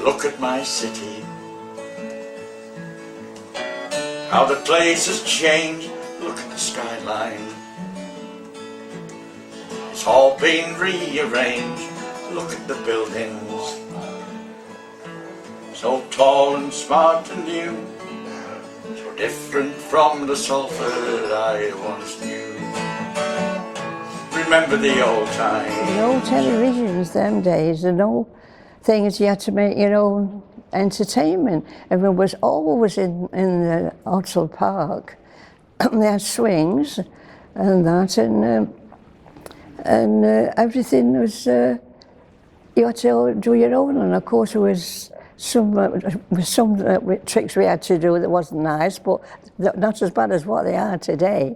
Look at my city, how the place has changed. Look at the skyline, it's all been rearranged. Look at the buildings, so tall and smart and new, so different from the Salford I once knew. Remember the old times. No televisions them days, and no things you had to make your own entertainment. Everyone was always in the Ordsall Park. They had swings and that, and everything was, you had to do your own, and of course there was some tricks we had to do that wasn't nice, but not as bad as what they are today.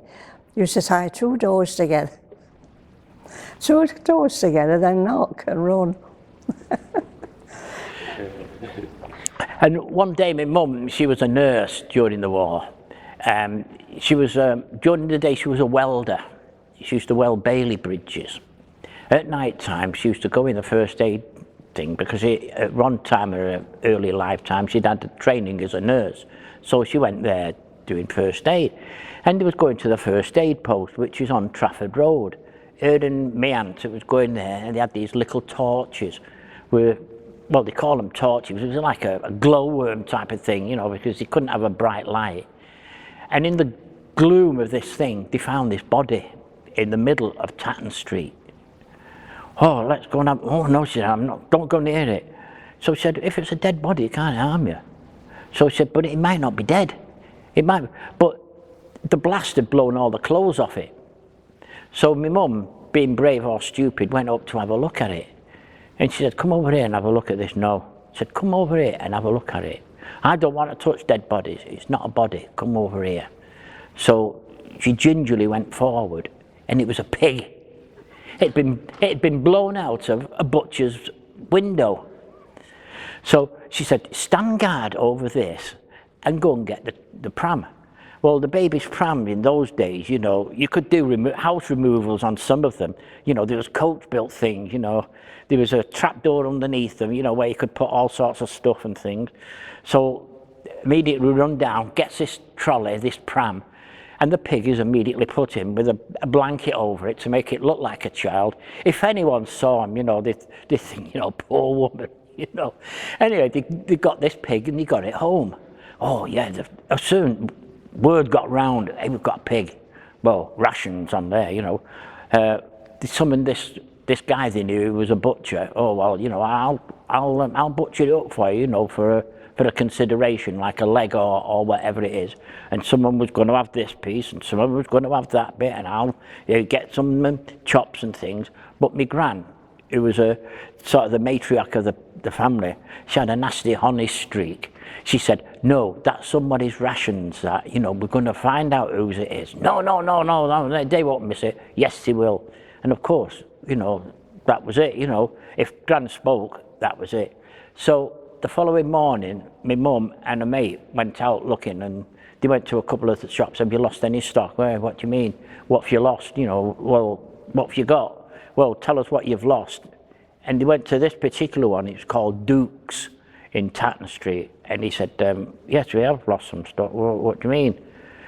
You used to tie two doors together, then knock and run. And one day my mum, she was a nurse during the war. She was, during the day she was a welder. She used to weld Bailey bridges. At night time she used to go in the first aid thing, because at one time in her early lifetime she'd had training as a nurse. So she went there doing first aid. And they was going to the first aid post, which is on Trafford Road. Her and my aunt was going there, and they had these little torches where, well, they call them torches. It was like a glowworm type of thing, you know, because they couldn't have a bright light. And in the gloom of this thing, they found this body in the middle of Tatton Street. Oh, let's go and have, oh no, she said, don't go near it. So she said, if it's a dead body, it can't harm you. So she said, but it might not be dead. It might be, but the blast had blown all the clothes off it. So my mum, being brave or stupid, went up to have a look at it. And she said, come over here and have a look at this. No. She said, come over here and have a look at it. I don't want to touch dead bodies. It's not a body. Come over here. So she gingerly went forward, and it was a pig. It had been blown out of a butcher's window. So she said, stand guard over this and go and get the pram. Well, the baby's pram in those days, you know, you could do house removals on some of them. You know, there was coach-built things, you know. There was a trapdoor underneath them, you know, where you could put all sorts of stuff and things. So immediately run down, gets this trolley, this pram, and the pig is immediately put in with a blanket over it to make it look like a child. If anyone saw him, you know, they think, you know, poor woman, you know. Anyway, they got this pig and they got it home. Oh, yeah, soon word got round, hey, we've got a pig. Well, rations on there, you know. They summoned this guy they knew who was a butcher. Oh, well, you know, I'll butcher it up for you, you know, for a consideration, like a leg or whatever it is. And someone was going to have this piece, and someone was going to have that bit, and I'll get some chops and things. But my gran, who was a sort of the matriarch of the family, she had a nasty honest streak. She said, no, that's somebody's rations, that, you know, we're going to find out whose it is. No, they won't miss it. Yes, they will. And of course, you know, that was it, you know. If Gran spoke, that was it. So the following morning, my mum and a mate went out looking, and they went to a couple of the shops. Have you lost any stock? Well, what do you mean? What have you lost? You know, well, what have you got? Well, tell us what you've lost. And they went to this particular one. It's called Duke's in Tatton Street. And he said, yes, we have lost some stock. Well, what do you mean?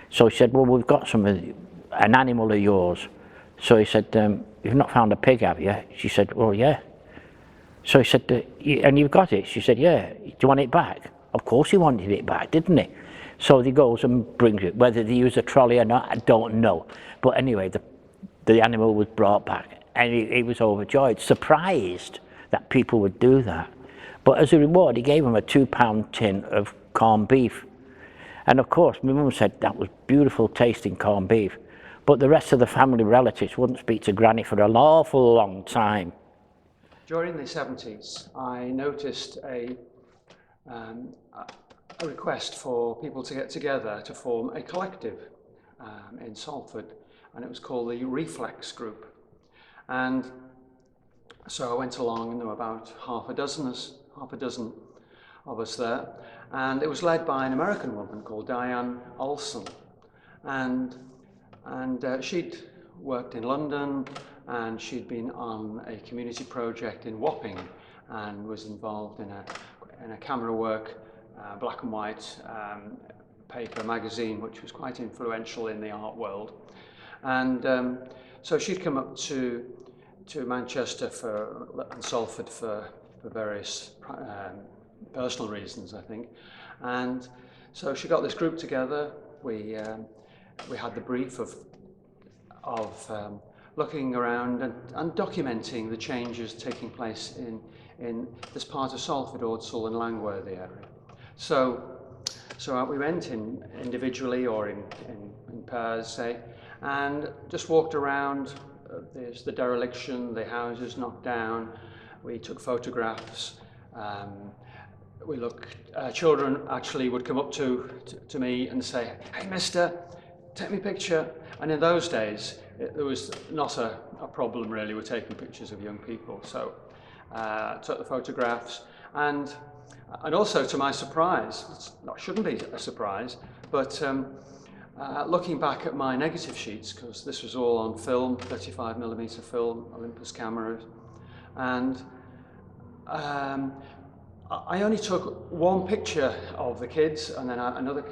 So he said, well, we've got an animal of yours. So he said, you've not found a pig, have you? She said, well, yeah. So he said, and you've got it? She said, yeah. Do you want it back? Of course he wanted it back, didn't he? So he goes and brings it. Whether they use a trolley or not, I don't know. But anyway, the animal was brought back, and he was overjoyed, surprised that people would do that. But as a reward, he gave him a £2 tin of corned beef. And of course, my mum said that was beautiful tasting corned beef. But the rest of the family relatives wouldn't speak to Granny for an awful long time. During the 70s, I noticed a request for people to get together to form a collective in Salford, and it was called the Reflex Group. And so I went along, and there were about half a dozen of us there, and it was led by an American woman called Diane Olson, and she'd worked in London, and she'd been on a community project in Wapping and was involved in in a camera work, black and white paper magazine, which was quite influential in the art world. And so she'd come up to Manchester and Salford for various personal reasons, I think. And so she got this group together. We had the brief of looking around and documenting the changes taking place in this part of Salford, Ordsall and Langworthy area. So we went in individually or in pairs, say, and just walked around. There's the dereliction, the houses knocked down. We took photographs. We looked. Children actually would come up to me and say, "Hey, mister, take me a picture." And in those days, there was not a problem really with taking pictures of young people. So took the photographs, and also to my surprise, it shouldn't be a surprise, but looking back at my negative sheets, because this was all on film, 35mm film, Olympus cameras, and I only took one picture of the kids, and then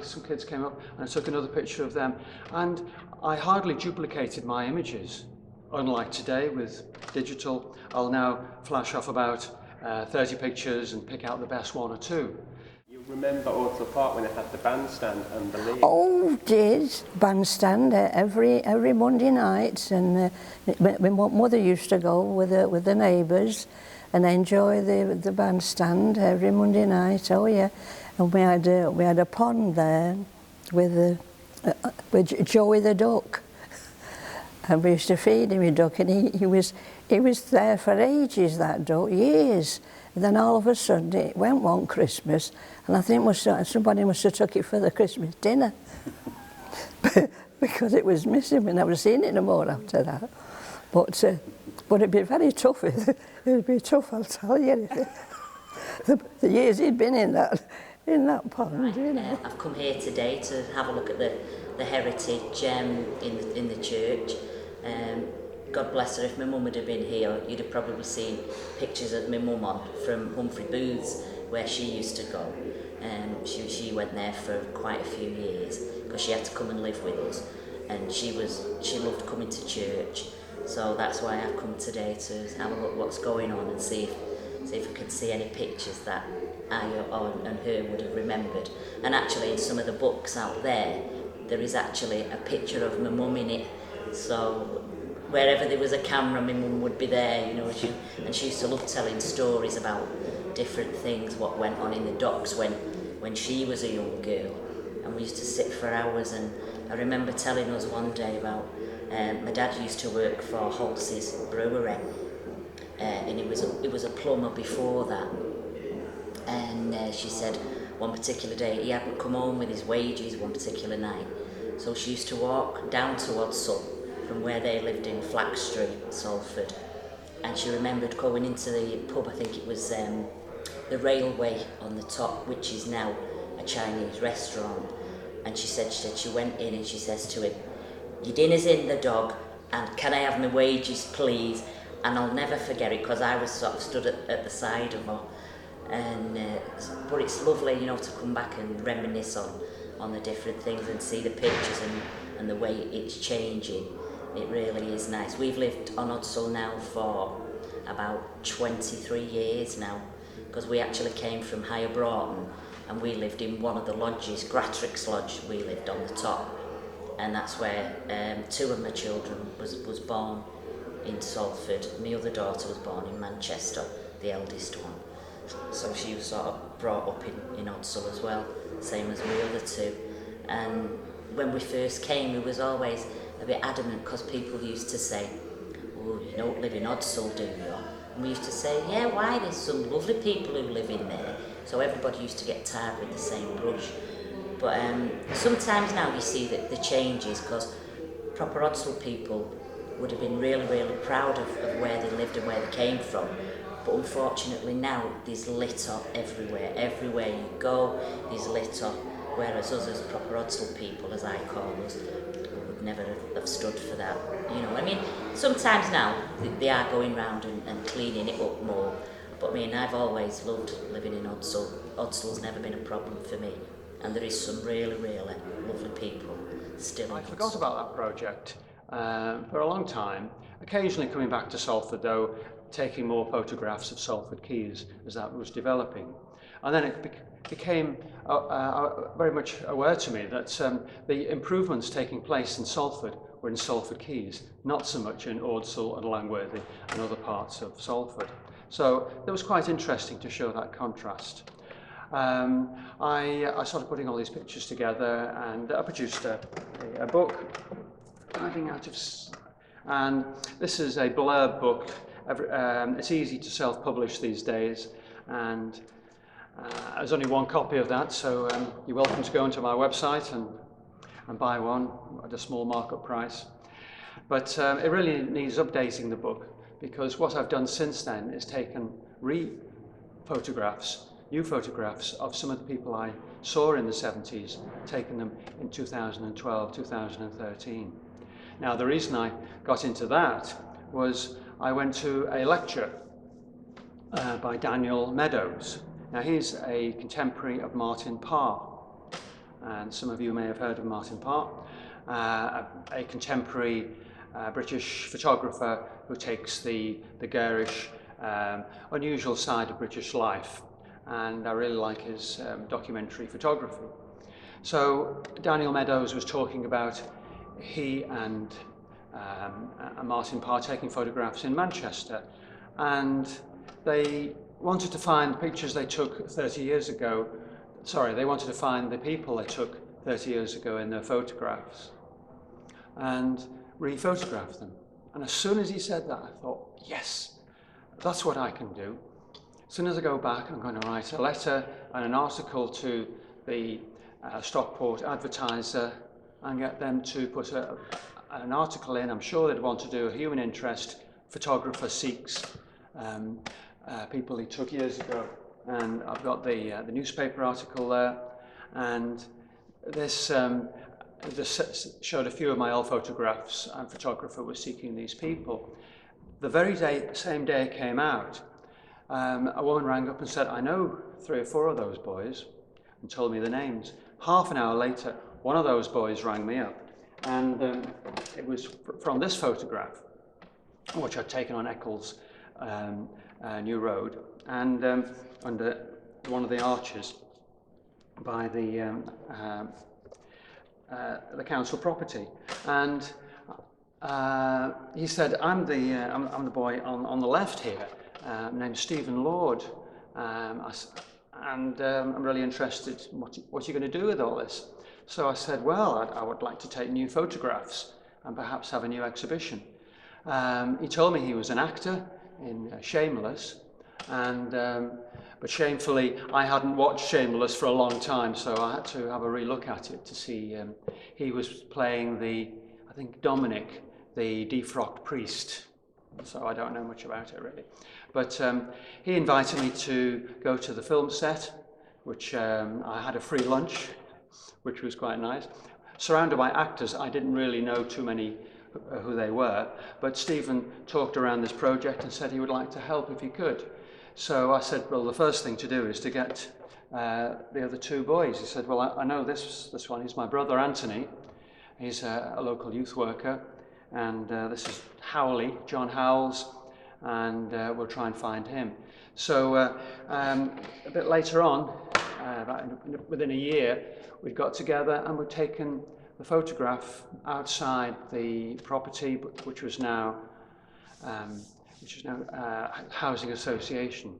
some kids came up, and I took another picture of them, and I hardly duplicated my images. Unlike today with digital, I'll now flash off about 30 pictures and pick out the best one or two. You remember Ordsall Park when it had the bandstand and the league? Oh, did bandstand every Monday night, and my mother used to go with the neighbours and enjoy the bandstand every Monday night. Oh yeah, and we had a pond there with Joey the duck, and we used to feed him a duck, and he was there for ages, that duck, years. And then all of a sudden it went one Christmas, and I think somebody must have took it for the Christmas dinner because it was missing. We never seen it no more after that. But it'd be very tough. It'd be tough, I'll tell you. The years he'd been in that pond, you know. I've come here today to have a look at the heritage in the church. God bless her, if my mum would have been here, you'd have probably seen pictures of my mum on from Humphrey Booth's, where she used to go. She went there for quite a few years because she had to come and live with us, and she loved coming to church. So that's why I've come today to have a look what's going on and see if I can see any pictures that I and her would have remembered. And actually in some of the books out there is actually a picture of my mum in it. So wherever there was a camera, my mum would be there, you know, and she used to love telling stories about different things, what went on in the docks when she was a young girl. And we used to sit for hours, and I remember telling us one day about my dad used to work for Holtz's brewery, and he was a plumber before that. And she said one particular day he hadn't come home with his wages one particular night, so she used to walk down to Ordsall from where they lived in Flack Street, Salford, and she remembered going into the pub. I think it was the Railway on the top, which is now a Chinese restaurant. And she said she went in and she says to him, "Your dinner's in the dog, and can I have my wages, please?" And I'll never forget it because I was sort of stood at the side of her. And but it's lovely, you know, to come back and reminisce on the different things and see the pictures and the way it's changing. It really is nice. We've lived on Ordsall now for about 23 years now, because we actually came from Higher Broughton, and we lived in one of the lodges, Gratrick's Lodge. We lived on the top, and that's where two of my children was born in Salford. My other daughter was born in Manchester, the eldest one. So she was sort of brought up in Ordsall as well, same as my other two. And when we first came, we was always a bit adamant because people used to say, "Oh, you don't live in Ordsall, do you?" And we used to say, "Yeah, why? There's some lovely people who live in there." So everybody used to get tired with the same brush. But sometimes now you see the changes, because proper Ordsall people would have been really, really proud of where they lived and where they came from. But unfortunately now there's litter everywhere. Everywhere you go, there's litter. Whereas us as proper Ordsall people, as I call us, would never have stood for that. You know, I mean, sometimes now they are going round and cleaning it up more. But I mean, I've always loved living in Ordsall. Ordsall's never been a problem for me, and there is some really, really lovely people still. I forgot about that project for a long time. Occasionally coming back to Salford, though, taking more photographs of Salford Quays as that was developing. And then it became very much aware to me that the improvements taking place in Salford were in Salford Quays, not so much in Ordsall and Langworthy and other parts of Salford. So it was quite interesting to show that contrast. I started putting all these pictures together, and I produced a book, Diving Out of... And this is a blurb book. It's easy to self-publish these days, and there's only one copy of that, so you're welcome to go onto my website and buy one at a small markup price. But it really needs updating, the book, because what I've done since then is taken new photographs of some of the people I saw in the 70s, taken them in 2012, 2013. Now, the reason I got into that was I went to a lecture by Daniel Meadows. Now, he's a contemporary of Martin Parr, and some of you may have heard of Martin Parr, a contemporary British photographer who takes the garish, unusual side of British life, and I really like his documentary photography. So Daniel Meadows was talking about he and Martin Parr taking photographs in Manchester, and they wanted to find pictures they took 30 years ago. Sorry, they wanted to find the people they took 30 years ago in their photographs and re-photograph them. And as soon as he said that, I thought, yes, that's what I can do. As soon as I go back, I'm going to write a letter and an article to the Stockport Advertiser and get them to put an article in. I'm sure they'd want to do a human interest. Photographer seeks people he took years ago. And I've got the newspaper article there. And this showed a few of my old photographs, and photographer was seeking these people. The very same day it came out, a woman rang up and said, I know 3 or 4 of those boys, and told me the names. Half an hour later, one of those boys rang me up, and it was from this photograph, which I'd taken on Eccles New Road, and under one of the arches by the council property. And he said, I'm the boy on the left here, named Stephen Lord, and I'm really interested in what you're going to do with all this. So I said, well, I would like to take new photographs and perhaps have a new exhibition. He told me he was an actor in Shameless, and but shamefully I hadn't watched Shameless for a long time, so I had to have a relook at it to see. He was playing I think Dominic, the defrocked priest, so I don't know much about it really. But he invited me to go to the film set, which I had a free lunch, which was quite nice. Surrounded by actors, I didn't really know too many who they were, but Stephen talked around this project and said he would like to help if he could. So I said, well, the first thing to do is to get the other 2 boys. He said, well, I know this one. He's my brother Anthony. He's a local youth worker, and this is Howley, John Howells, and we'll try and find him. So a bit later on, within a year, we got together and we'd taken the photograph outside the property, which is now housing association.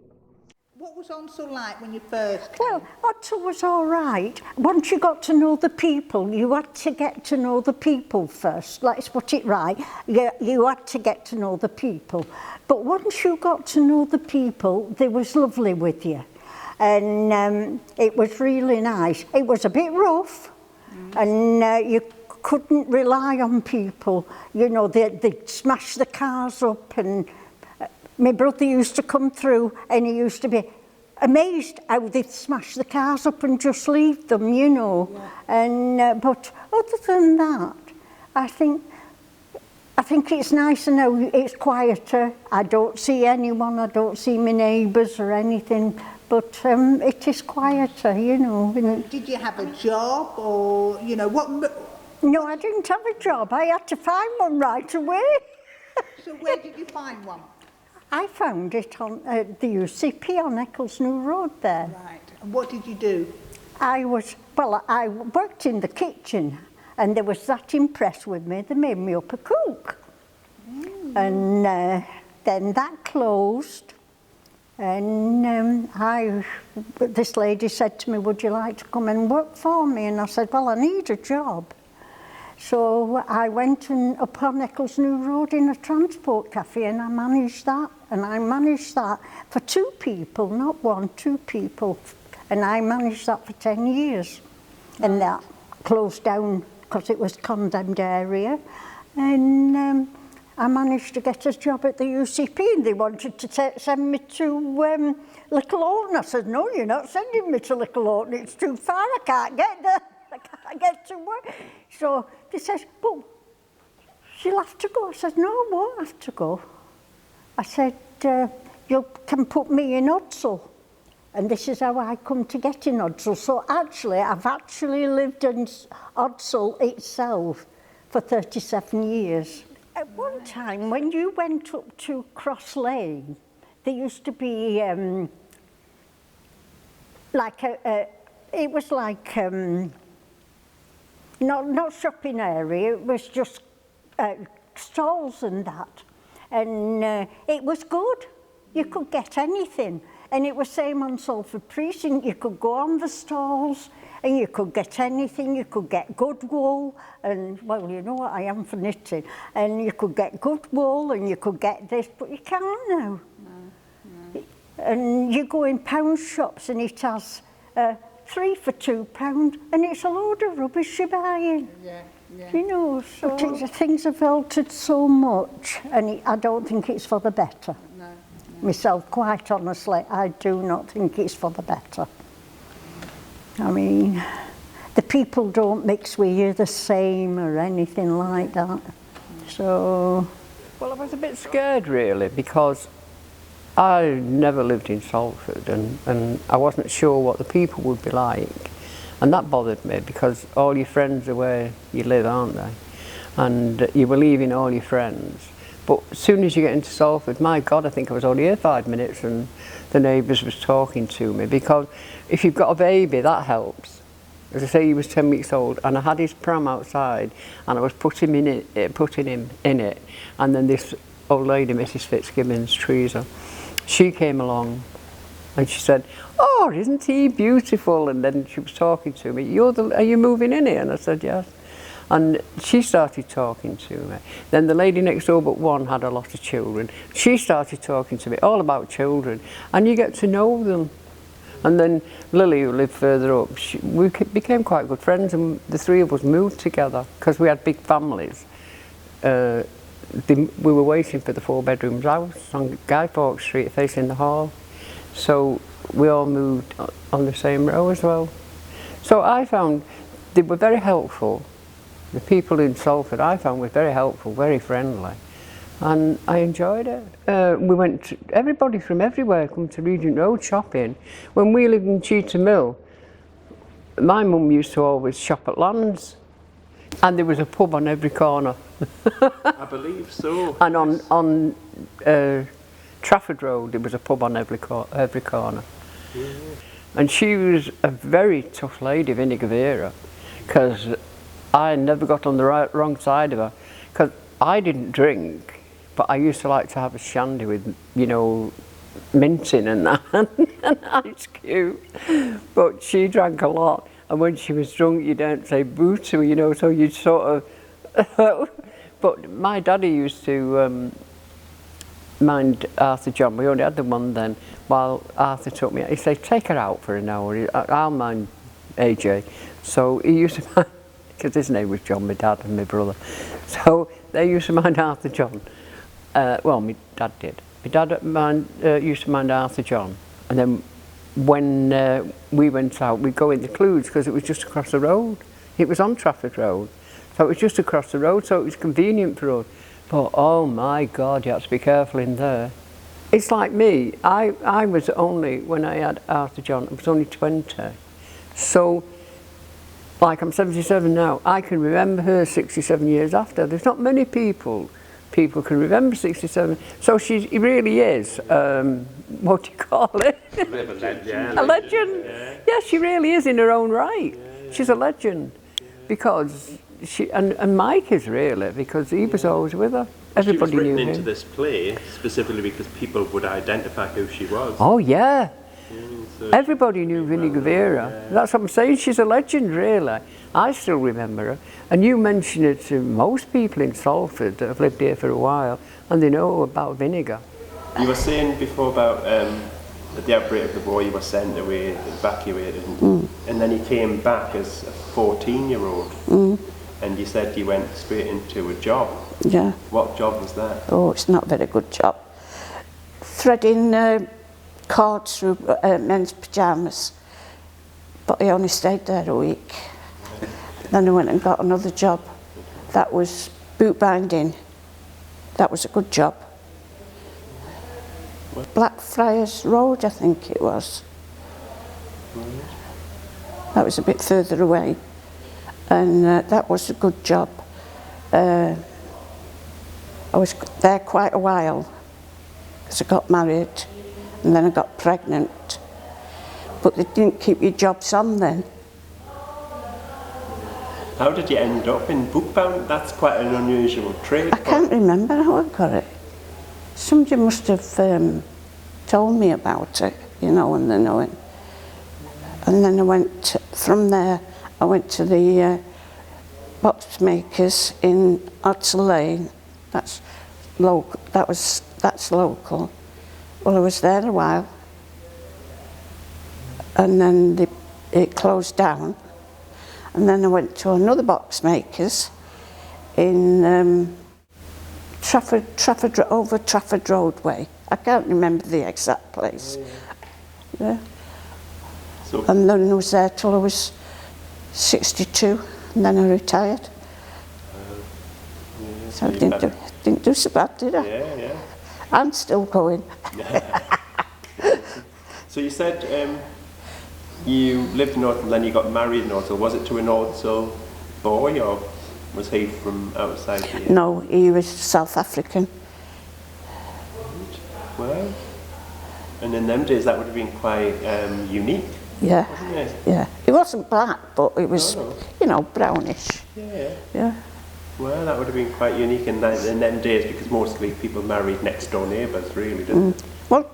What was Ordsall like when you first came? Well, Ordsall was all right. Once you got to know the people, you had to get to know the people first. Let's put it right. You had to get to know the people. But once you got to know the people, they was lovely with you. And it was really nice. It was a bit rough, and you couldn't rely on people. You know, they'd smash the cars up, and my brother used to come through and he used to be amazed how they'd smash the cars up and just leave them, you know. Yeah. And but other than that, I think I think it's nicer now, it's quieter. I don't see anyone, I don't see my neighbours or anything, but it is quieter, you know. Did you have a job or, you know, what? No, I didn't have a job. I had to find one right away. So where did you find one? I found it on the UCP on Eccleston Road there. Right. And what did you do? I worked in the kitchen, and they was that impressed with me, they made me up a cook. And then that closed, and this lady said to me, would you like to come and work for me? And I said, well, I need a job. So I went up on Eccleston Road in a transport cafe, and I managed that. And I managed that for 2 people, not 1, 2 people. And I managed that for 10 years. And that closed down because it was a condemned area. And I managed to get a job at the UCP, and they wanted to send me to Little Orton. I said, no, you're not sending me to Little Orton, it's too far, I can't get there, I can't get to work. So they said, but you'll have to go. I said, no, I won't have to go. I said, you can put me in Ordsall. And this is how I come to get in Ordsall. So actually, I've actually lived in Ordsall itself for 37 years. At one time, when you went up to Cross Lane, there used to be it was like, not shopping area, it was just stalls and that. And it was good. You could get anything. And it was same on Salford Precinct. You could go on the stalls and you could get anything. You could get good wool, and well, you know what I am for knitting. And you could get good wool and you could get this, but you can't now. No. And you go in pound shops and it has 3 for £2, and it's a load of rubbish you're buying. Yeah. You know, so things have altered so much, and I don't think it's for the better. No. Myself, quite honestly, I do not think it's for the better. I mean, the people don't mix with you the same or anything like that. So... Well, I was a bit scared really, because I never lived in Salford, and I wasn't sure what the people would be like. And that bothered me, because all your friends are where you live, aren't they? And you were leaving all your friends. But as soon as you get into Salford, my God, I think I was only here 5 minutes and the neighbours was talking to me, because if you've got a baby, that helps. As I say, he was 10 weeks old, and I had his pram outside, and I was putting him in it, and then this old lady, Mrs. Fitzgibbons, Teresa, she came along, and she said, "Oh, isn't he beautiful?" And then she was talking to me. Are you moving in here? And I said, yes. And she started talking to me. Then the lady next door but one had a lot of children. She started talking to me all about children, and you get to know them. And then Lily, who lived further up, we became quite good friends, and the 3 of us moved together because we had big families. We were waiting for the 4-bedroom house on Guy Fawkes Street facing the hall. So we all moved on the same row as well. So I found they were very helpful. The people in Salford I found were very helpful, very friendly, and I enjoyed it. Everybody from everywhere come to Regent Road shopping. When we lived in Cheetham Mill, my mum used to always shop at Land's, and there was a pub on every corner. I believe so. And on Trafford Road, there was a pub on every corner. Yeah. And she was a very tough lady, Vinegar Vera, because I never got on the wrong side of her, because I didn't drink, but I used to like to have a shandy with, you know, mint in and that, and ice cube. But she drank a lot, and when she was drunk, you don't say boo to her, you know, so you'd sort of... But my daddy used to mind Arthur John. We only had the one then. While Arthur took me, he said, take her out for an hour. I'll mind AJ. So he used to mind, because his name was John, my dad and my brother. So they used to mind Arthur John. Well, my dad did. My dad used to mind Arthur John. And then when we went out, we'd go in the Clues, because it was just across the road. It was on Trafford Road. So it was just across the road, so it was convenient for us. But oh my God, you have to be careful in there. It's like me, I was only, when I had Arthur John, I was only 20. So, like I'm 77 now, I can remember her 67 years after. There's not many people can remember 67. So she really is, what do you call it? A legend. Yeah, she really is in her own right. She's a legend. Because she, and Mike is really, because he was always with her. Everybody knew him. She was written into this play specifically because people would identify who she was. Oh yeah. So Everybody knew Vinnie Guevara. That's what I'm saying, she's a legend really. I still remember her. And you mention it to most people in Salford that have lived here for a while, and they know about vinegar. You were saying before about at the outbreak of the war you were sent away, evacuated, and then you came back as a 14-year-old. And you said you went straight into a job. Yeah. What job was that? Oh, it's not a very good job. Threading cords through men's pyjamas. But I only stayed there a week. Then I went and got another job. That was boot binding. That was a good job. Blackfriars Road, I think it was. That was a bit further away. And that was a good job. I was there quite a while because I got married and then I got pregnant. But they didn't keep your jobs on then. How did you end up in bookbound? That's quite an unusual trade. I can't remember how I got it. Somebody must have told me about it, you know, and then I went. And then I went from there. I went to the box makers in Ordsall Area. That's local. That's local. Well, I was there a while, and then it closed down. And then I went to another box makers in over Trafford Roadway. I can't remember the exact place. Yeah. So, And then I was there till I was 62, and then I retired. So I didn't do so bad, did I? yeah, yeah. I'm still going. So you said you lived in Ordsall and then you got married in Ordsall. Was it to an Ordsall boy or was he from outside here? No, he was South African. Well, and in them days that would have been quite unique. Yeah, Wasn't it? yeah. It wasn't black, but it was, No. you know, brownish. Yeah. Yeah. Well, that would have been quite unique in them days because mostly people married next door neighbours, really, didn't they?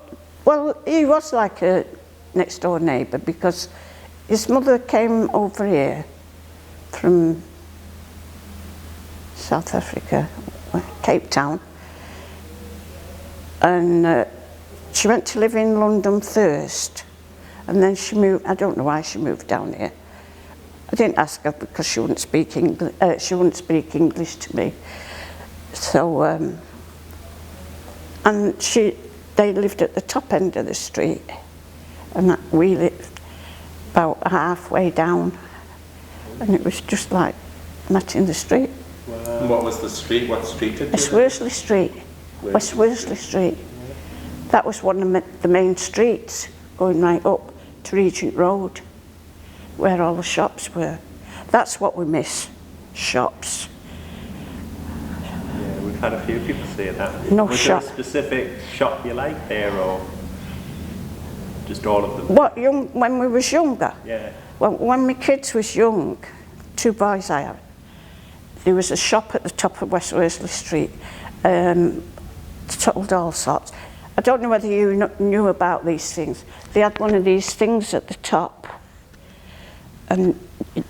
Well, he was like a next door neighbour because his mother came over here from South Africa, Cape Town, and she went to live in London first, and then she moved. I don't know why she moved down here. I didn't ask her because she wouldn't speak English. She wouldn't speak English to me. So, and they lived at the top end of the street, and we lived about halfway down, and it was just like met in the street. Wow. What was the street? What street did you West Worsley Street. West Worsley Street. That was one of the main streets going right up to Regent Road, where all the shops were. That's what we miss, shops. Yeah, we've had a few people say that. No was shop. there a specific shop you liked there or just all of them? What, when we was younger? Yeah. Well, when my kids was young, 2 boys I had, there was a shop at the top of West Worsley Street, sold all sorts. I don't know whether you knew about these things. They had one of these things at the top, and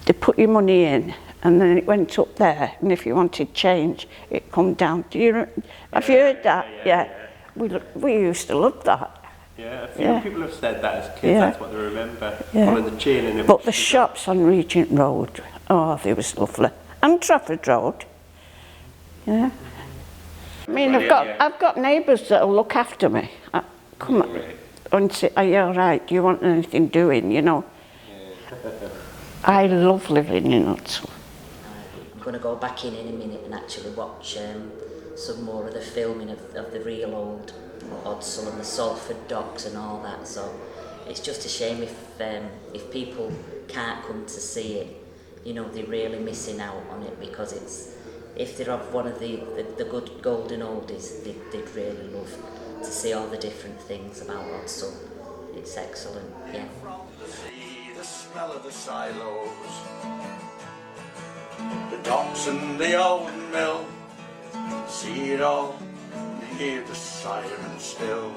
they put your money in, and then it went up there, and if you wanted change, it come down. Have you heard that? Yeah. We used to love that. Yeah, a few people have said that as kids, that's what they remember. Yeah. Following the chain and But the shops on Regent Road, oh, they was lovely. And Trafford Road. Yeah. I mean, I've got neighbours that'll look after me. Come on, and say, are you all right? Do you want anything doing, you know? I love living in Ordsall. I'm going to go back in a minute and actually watch some more of the filming of the real old Ordsall and the Salford docks and all that. So it's just a shame if people can't come to see it. You know, they're really missing out on it, because if they're of one of the good golden oldies, they'd really love to see all the different things about Ordsall. It's excellent, yeah. From the sea, the smell of the silos, the docks and the old mill, see it all, you hear the siren still.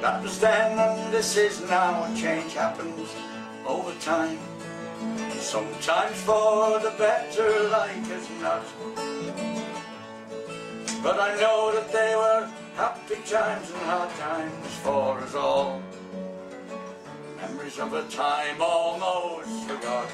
That was then and this is now, and change happens over time. Sometimes for the better, like as not. But I know that they were happy times and hard times for us all. Memories of a time almost forgot.